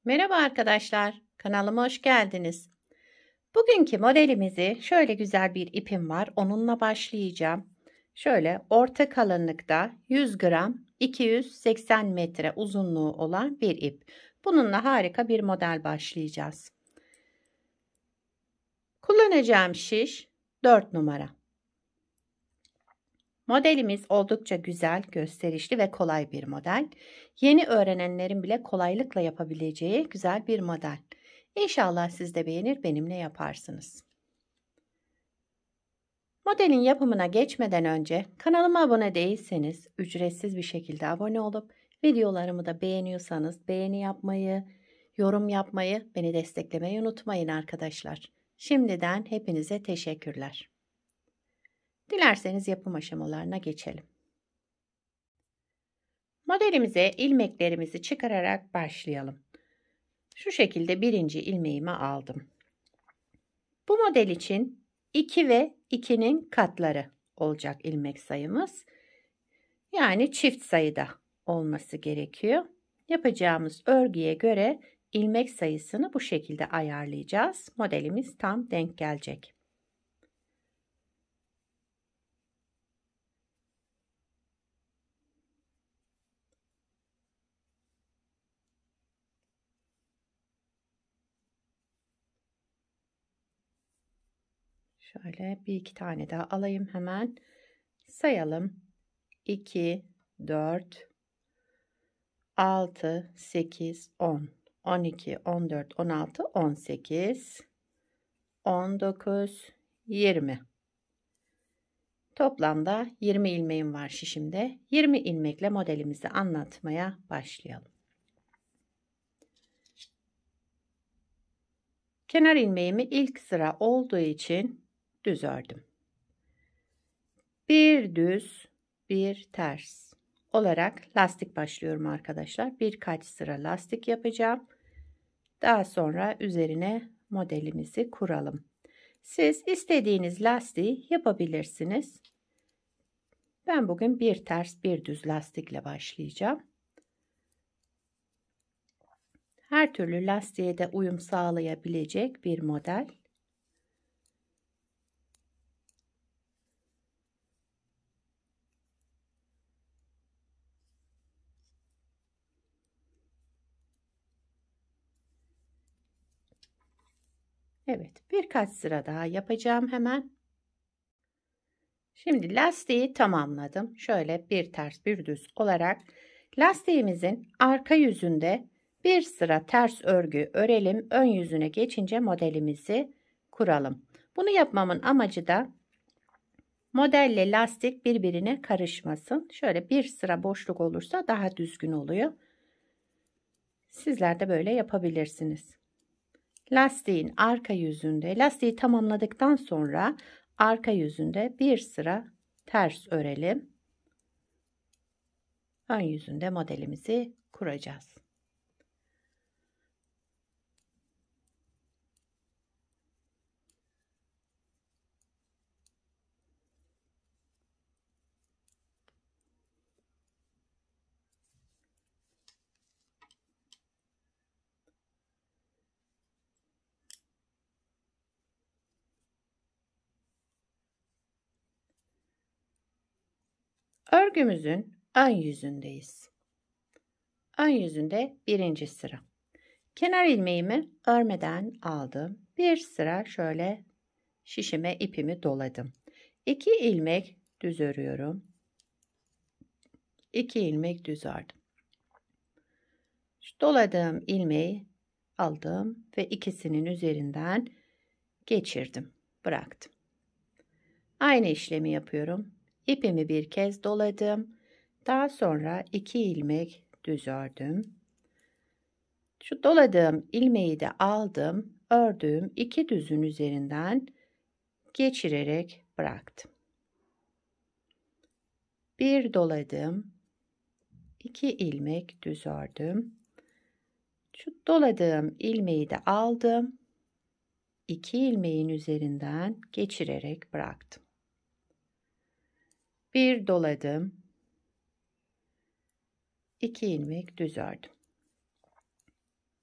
Merhaba arkadaşlar, kanalıma hoş geldiniz. Bugünkü modelimizi şöyle güzel bir ipim var, onunla başlayacağım. Şöyle orta kalınlıkta 100 gram 280 metre uzunluğu olan bir ip. Bununla harika bir model başlayacağız. Kullanacağım şiş 4 numara. Modelimiz oldukça güzel, gösterişli ve kolay bir model. Yeni öğrenenlerin bile kolaylıkla yapabileceği güzel bir model. İnşallah siz de beğenir, benimle yaparsınız. Modelin yapımına geçmeden önce kanalıma abone değilseniz ücretsiz bir şekilde abone olup videolarımı da beğeniyorsanız beğeni yapmayı, yorum yapmayı, beni desteklemeyi unutmayın arkadaşlar. Şimdiden hepinize teşekkürler. Dilerseniz yapım aşamalarına geçelim. Modelimize ilmeklerimizi çıkararak başlayalım. Şu şekilde birinci ilmeğimi aldım. Bu model için 2 ve 2'nin katları olacak ilmek sayımız. Yani çift sayıda olması gerekiyor. Yapacağımız örgüye göre ilmek sayısını bu şekilde ayarlayacağız. Modelimiz tam denk gelecek. Şöyle bir iki tane daha alayım hemen. Sayalım. 2, 4, 6, 8, 10, 12, 14, 16, 18, 19, 20. Toplamda 20 ilmeğim var şişimde. 20 ilmekle modelimizi anlatmaya başlayalım. Kenar ilmeğimi ilk sıra olduğu için düz ördüm. Bir düz, bir ters olarak lastik başlıyorum arkadaşlar. Birkaç sıra lastik yapacağım. Daha sonra üzerine modelimizi kuralım. Siz istediğiniz lastiği yapabilirsiniz. Ben bugün bir ters bir düz lastikle başlayacağım. Her türlü lastiğe de uyum sağlayabilecek bir model. Evet, birkaç sıra daha yapacağım hemen. Şimdi lastiği tamamladım. Şöyle bir ters bir düz olarak lastiğimizin arka yüzünde bir sıra ters örgü örelim. Ön yüzüne geçince modelimizi kuralım. Bunu yapmamın amacı da modelle lastik birbirine karışmasın. Şöyle bir sıra boşluk olursa daha düzgün oluyor. Sizler de böyle yapabilirsiniz. Lastiğin arka yüzünde, lastiği tamamladıktan sonra arka yüzünde bir sıra ters örelim. Ön yüzünde modelimizi kuracağız. Örgümüzün ön yüzündeyiz. Ön yüzünde birinci sıra. Kenar ilmeğimi örmeden aldım. Bir sıra şöyle şişime ipimi doladım. 2 ilmek düz örüyorum. 2 ilmek düz ördüm. Şu doladığım ilmeği aldım ve ikisinin üzerinden geçirdim, bıraktım. Aynı işlemi yapıyorum. İpimi bir kez doladım. Daha sonra 2 ilmek düz ördüm. Şu doladığım ilmeği de aldım. Ördüğüm 2 düzün üzerinden geçirerek bıraktım. Bir doladım. 2 ilmek düz ördüm. Şu doladığım ilmeği de aldım. 2 ilmeğin üzerinden geçirerek bıraktım. Bir doladım. 2 ilmek düz ördüm.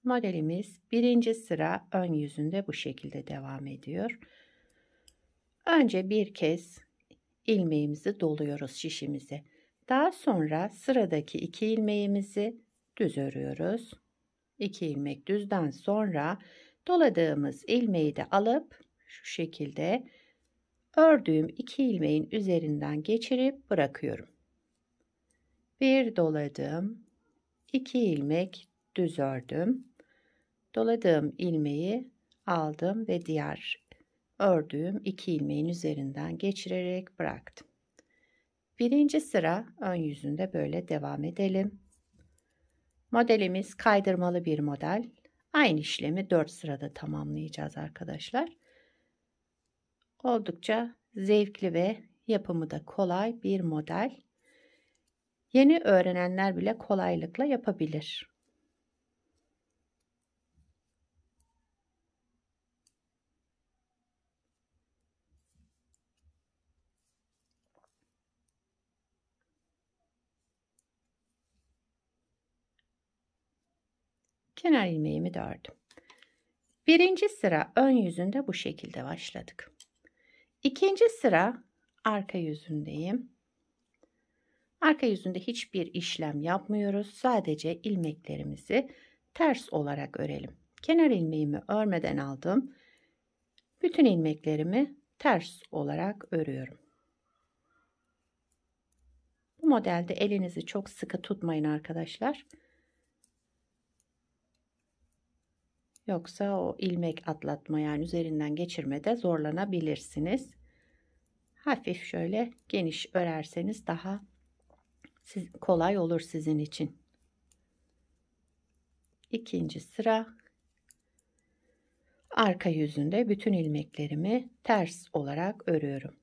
Modelimiz birinci sıra ön yüzünde bu şekilde devam ediyor. Önce bir kez ilmeğimizi doluyoruz şişimize. Daha sonra sıradaki 2 ilmeğimizi düz örüyoruz. 2 ilmek düzden sonra doladığımız ilmeği de alıp şu şekilde ördüğüm 2 ilmeğin üzerinden geçirip bırakıyorum. Bir doladım, 2 ilmek düz ördüm. Doladığım ilmeği aldım ve diğer ördüğüm 2 ilmeğin üzerinden geçirerek bıraktım. Birinci sıra ön yüzünde böyle devam edelim. Modelimiz kaydırmalı bir model. Aynı işlemi 4 sırada tamamlayacağız arkadaşlar. Oldukça zevkli ve yapımı da kolay bir model. Yeni öğrenenler bile kolaylıkla yapabilir. Kenar ilmeğimi de ördüm. Birinci sıra ön yüzünde bu şekilde başladık. İkinci sıra arka yüzündeyim. Arka yüzünde hiçbir işlem yapmıyoruz. Sadece ilmeklerimizi ters olarak örelim. Kenar ilmeğimi örmeden aldım. Bütün ilmeklerimi ters olarak örüyorum. Bu modelde elinizi çok sıkı tutmayın arkadaşlar. Yoksa o ilmek atlatma yani üzerinden geçirmede zorlanabilirsiniz. Hafif şöyle geniş örerseniz daha kolay olur sizin için. İkinci sıra arka yüzünde bütün ilmeklerimi ters olarak örüyorum.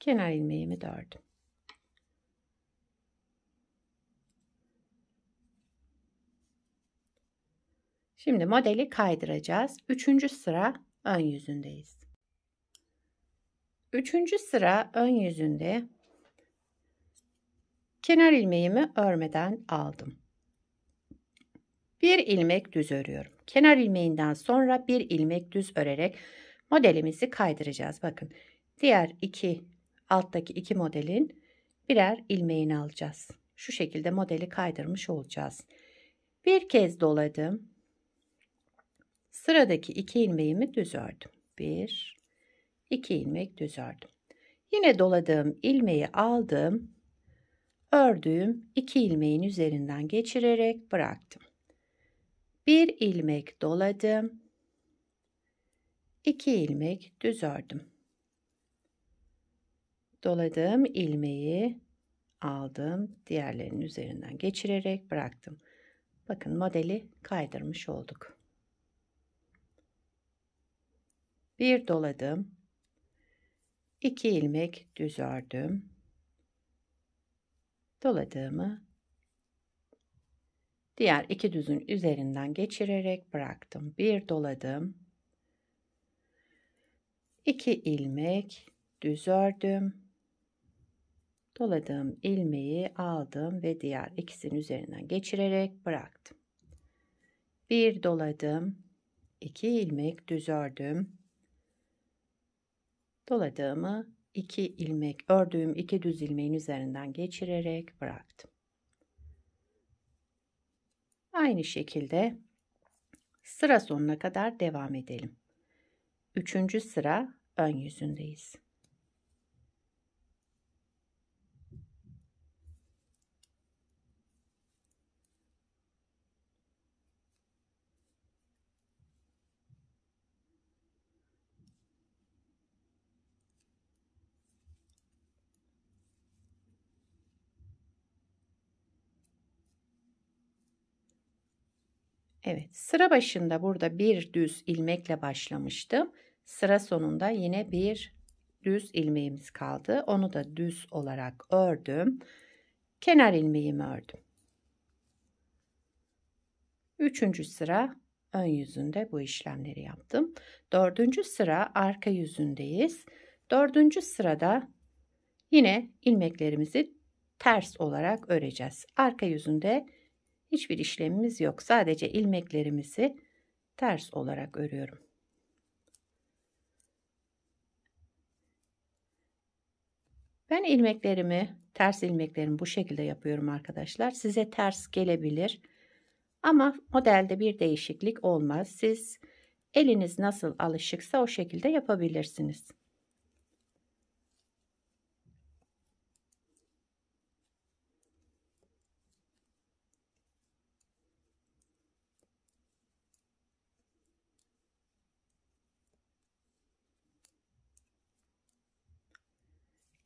Kenar ilmeğimi de ördüm. Şimdi modeli kaydıracağız. Üçüncü sıra ön yüzündeyiz. Üçüncü sıra ön yüzünde kenar ilmeğimi örmeden aldım. Bir ilmek düz örüyorum. Kenar ilmeğinden sonra bir ilmek düz örerek modelimizi kaydıracağız. Bakın diğer alttaki iki modelin birer ilmeğini alacağız. Şu şekilde modeli kaydırmış olacağız. Bir kez doladım. Sıradaki 2 ilmeğimi düz ördüm. 1, 2 ilmek düz ördüm. Yine doladığım ilmeği aldım. Ördüğüm 2 ilmeğin üzerinden geçirerek bıraktım. Bir ilmek doladım. 2 ilmek düz ördüm. Doladığım ilmeği aldım. Diğerlerinin üzerinden geçirerek bıraktım. Bakın modeli kaydırmış olduk. Bir doladım. 2 ilmek düz ördüm. Doladığımı diğer 2 düzün üzerinden geçirerek bıraktım. Bir doladım. 2 ilmek düz ördüm. Doladığım ilmeği aldım ve diğer ikisinin üzerinden geçirerek bıraktım. Bir doladım. 2 ilmek düz ördüm. Doladığımı 2 ilmek ördüğüm 2 düz ilmeğin üzerinden geçirerek bıraktım. Aynı şekilde sıra sonuna kadar devam edelim. Üçüncü sıra ön yüzündeyiz. Evet, sıra başında burada bir düz ilmekle başlamıştım. Sıra sonunda yine bir düz ilmeğimiz kaldı. Onu da düz olarak ördüm. Kenar ilmeğimi ördüm. Üçüncü sıra ön yüzünde bu işlemleri yaptım. Dördüncü sıra arka yüzündeyiz. Dördüncü sırada Yine ilmeklerimizi ters olarak öreceğiz. Arka yüzünde hiçbir işlemimiz yok. Sadece ilmeklerimizi ters olarak örüyorum. Ben ters ilmeklerimi bu şekilde yapıyorum arkadaşlar. Size ters gelebilir ama modelde bir değişiklik olmaz. Siz eliniz nasıl alışıksa o şekilde yapabilirsiniz.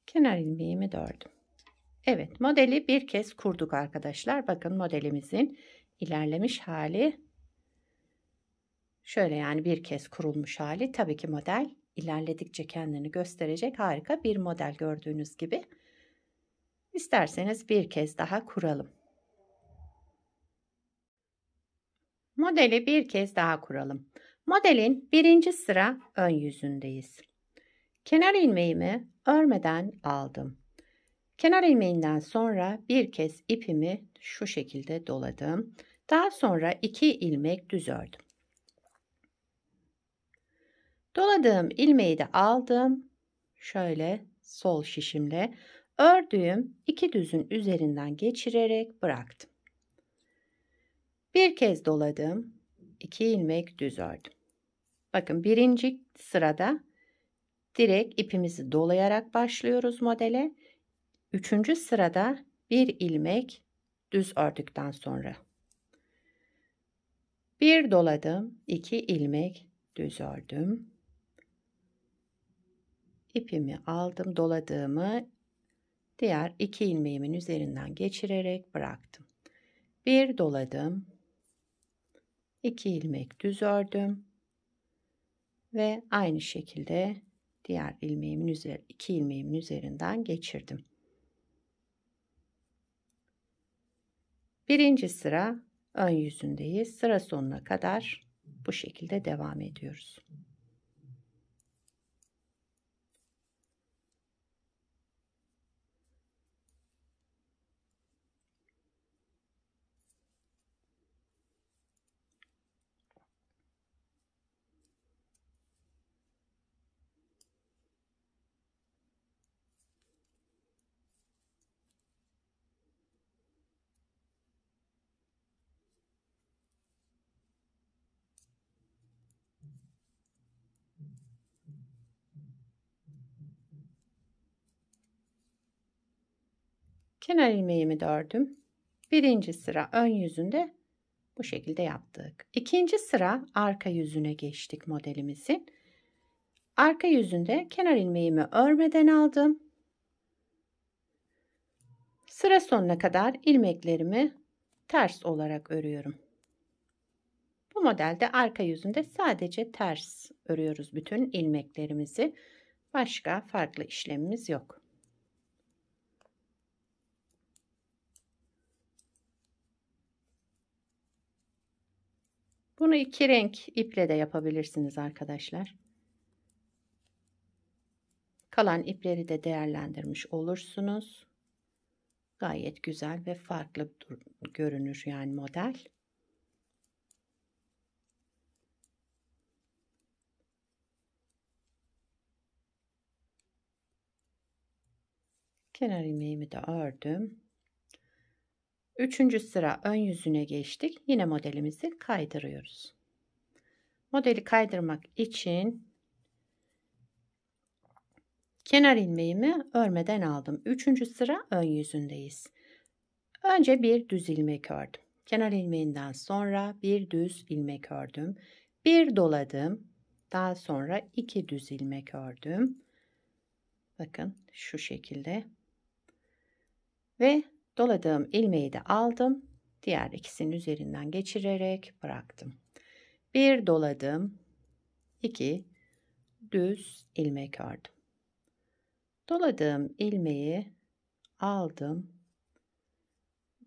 Kenar ilmeğimi ördüm. Evet, modeli bir kez kurduk arkadaşlar. Bakın modelimizin ilerlemiş hali şöyle, yani bir kez kurulmuş hali. Tabii ki model ilerledikçe kendini gösterecek harika bir model gördüğünüz gibi. İsterseniz bir kez daha kuralım. Modeli bir kez daha kuralım. Modelin birinci sıra ön yüzündeyiz. Kenar ilmeğimi örmeden aldım. Kenar ilmeğinden sonra bir kez ipimi şu şekilde doladım. Daha sonra 2 ilmek düz ördüm. Doladığım ilmeği de aldım. Şöyle sol şişimle ördüğüm 2 düzün üzerinden geçirerek bıraktım. Bir kez doladım. 2 ilmek düz ördüm. Bakın birinci sırada direkt ipimizi dolayarak başlıyoruz modele. Üçüncü sırada bir ilmek düz ördükten sonra bir doladım, 2 ilmek düz ördüm. İpimi aldım, doladığımı diğer 2 ilmeğimin üzerinden geçirerek bıraktım. Bir doladım, 2 ilmek düz ördüm ve aynı şekilde diğer ilmeğimin 2 ilmeğimin üzerinden geçirdim. Birinci sıra ön yüzündeyiz. Sıra sonuna kadar bu şekilde devam ediyoruz. Kenar ilmeğimi de ördüm. Birinci sıra ön yüzünde bu şekilde yaptık. İkinci sıra arka yüzüne geçtik modelimizin. Arka yüzünde kenar ilmeğimi örmeden aldım. Sıra sonuna kadar ilmeklerimi ters olarak örüyorum. Bu modelde arka yüzünde sadece ters örüyoruz bütün ilmeklerimizi. Başka farklı işlemimiz yok. Bunu 2 renk iple de yapabilirsiniz arkadaşlar. Kalan ipleri de değerlendirmiş olursunuz. Gayet güzel ve farklı görünür yani model. Kenar ilmeğimi de ördüm. Üçüncü sıra ön yüzüne geçtik. Yine modelimizi kaydırıyoruz. Modeli kaydırmak için kenar ilmeğimi örmeden aldım. Üçüncü sıra ön yüzündeyiz. Önce bir düz ilmek ördüm. Kenar ilmeğinden sonra bir düz ilmek ördüm. Bir doladım. Daha sonra 2 düz ilmek ördüm. Bakın şu şekilde. Ve doladığım ilmeği de aldım. Diğer ikisinin üzerinden geçirerek bıraktım. Bir doladım. 2 düz ilmek ördüm. Doladığım ilmeği aldım.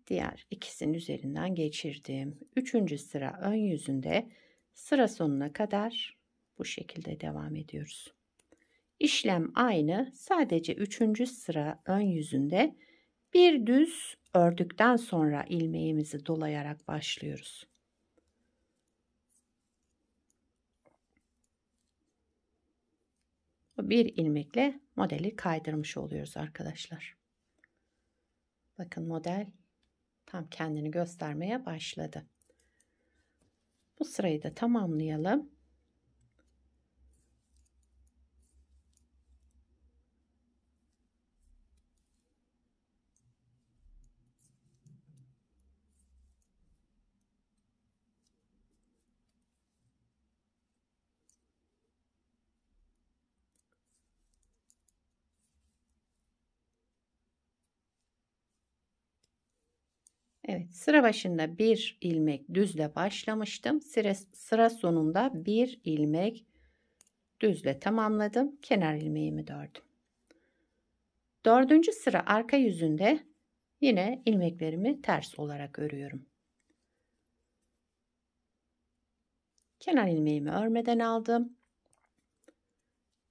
Diğer ikisinin üzerinden geçirdim. Üçüncü sıra ön yüzünde sıra sonuna kadar bu şekilde devam ediyoruz. İşlem aynı. Sadece 3. sıra ön yüzünde bir düz ördükten sonra ilmeğimizi dolayarak başlıyoruz. Bir ilmekle modeli kaydırmış oluyoruz arkadaşlar. Bakın model tam kendini göstermeye başladı. Bu sırayı da tamamlayalım. Evet, sıra başında bir ilmek düzle başlamıştım. Sıra sonunda bir ilmek düzle tamamladım. Kenar ilmeğimi de ördüm. 4. sıra arka yüzünde yine ilmeklerimi ters olarak örüyorum. Kenar ilmeğimi örmeden aldım.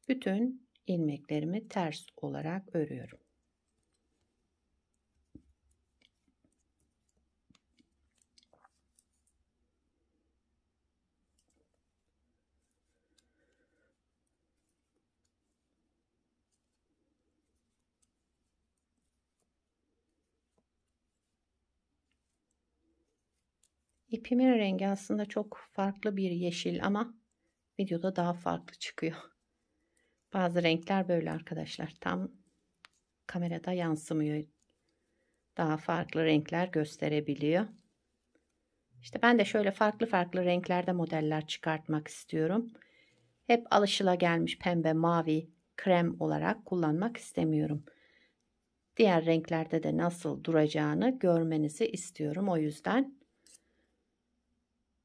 Bütün ilmeklerimi ters olarak örüyorum. İpimin rengi aslında çok farklı bir yeşil ama videoda daha farklı çıkıyor. Bazı renkler böyle arkadaşlar. Tam kamerada yansımıyor. Daha farklı renkler gösterebiliyor. İşte ben de şöyle farklı farklı renklerde modeller çıkartmak istiyorum. Hep alışılagelmiş pembe, mavi, krem olarak kullanmak istemiyorum. Diğer renklerde de nasıl duracağını görmenizi istiyorum. O yüzden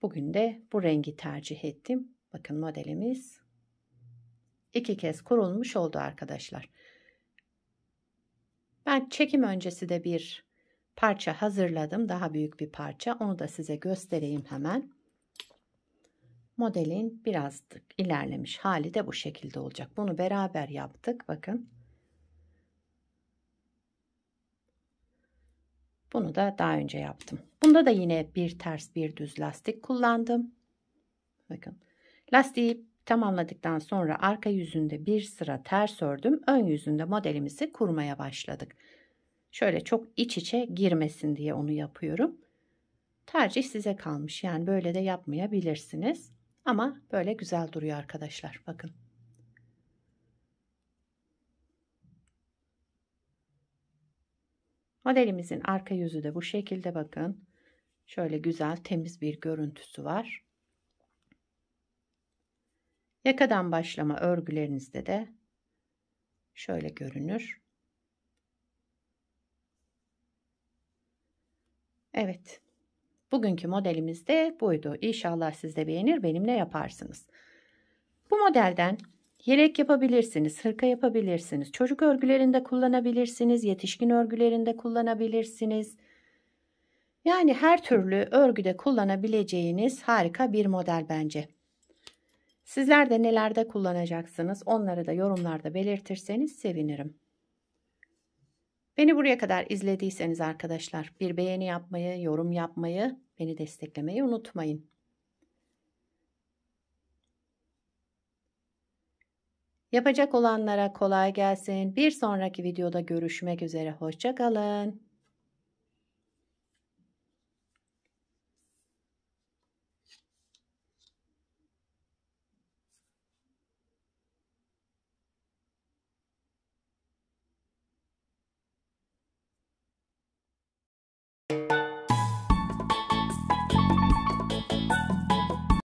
bugün de bu rengi tercih ettim. Bakın modelimiz 2 kez kurulmuş oldu arkadaşlar. Ben çekim öncesi de bir parça hazırladım. Daha büyük bir parça. Onu da size göstereyim hemen. Modelin biraz ilerlemiş hali de bu şekilde olacak. Bunu beraber yaptık. Bakın. Bunu da daha önce yaptım. Bunda da yine bir ters bir düz lastik kullandım. Bakın. Lastiği tamamladıktan sonra arka yüzünde bir sıra ters ördüm. Ön yüzünde modelimizi kurmaya başladık. Şöyle çok iç içe girmesin diye onu yapıyorum. Tercih size kalmış. Yani böyle de yapmayabilirsiniz. Ama böyle güzel duruyor arkadaşlar. Bakın. Modelimizin arka yüzü de bu şekilde bakın. Şöyle güzel temiz bir görüntüsü var. Yakadan başlama örgülerinizde de şöyle görünür. Evet. Bugünkü modelimiz de buydu. İnşallah siz de beğenir, benimle yaparsınız. Bu modelden yelek yapabilirsiniz, hırka yapabilirsiniz, çocuk örgülerinde kullanabilirsiniz, yetişkin örgülerinde kullanabilirsiniz. Yani her türlü örgüde kullanabileceğiniz harika bir model bence. Sizler de nelerde kullanacaksınız, onları da yorumlarda belirtirseniz sevinirim. Beni buraya kadar izlediyseniz arkadaşlar bir beğeni yapmayı, yorum yapmayı, beni desteklemeyi unutmayın. Yapacak olanlara kolay gelsin. Bir sonraki videoda görüşmek üzere. Hoşça kalın.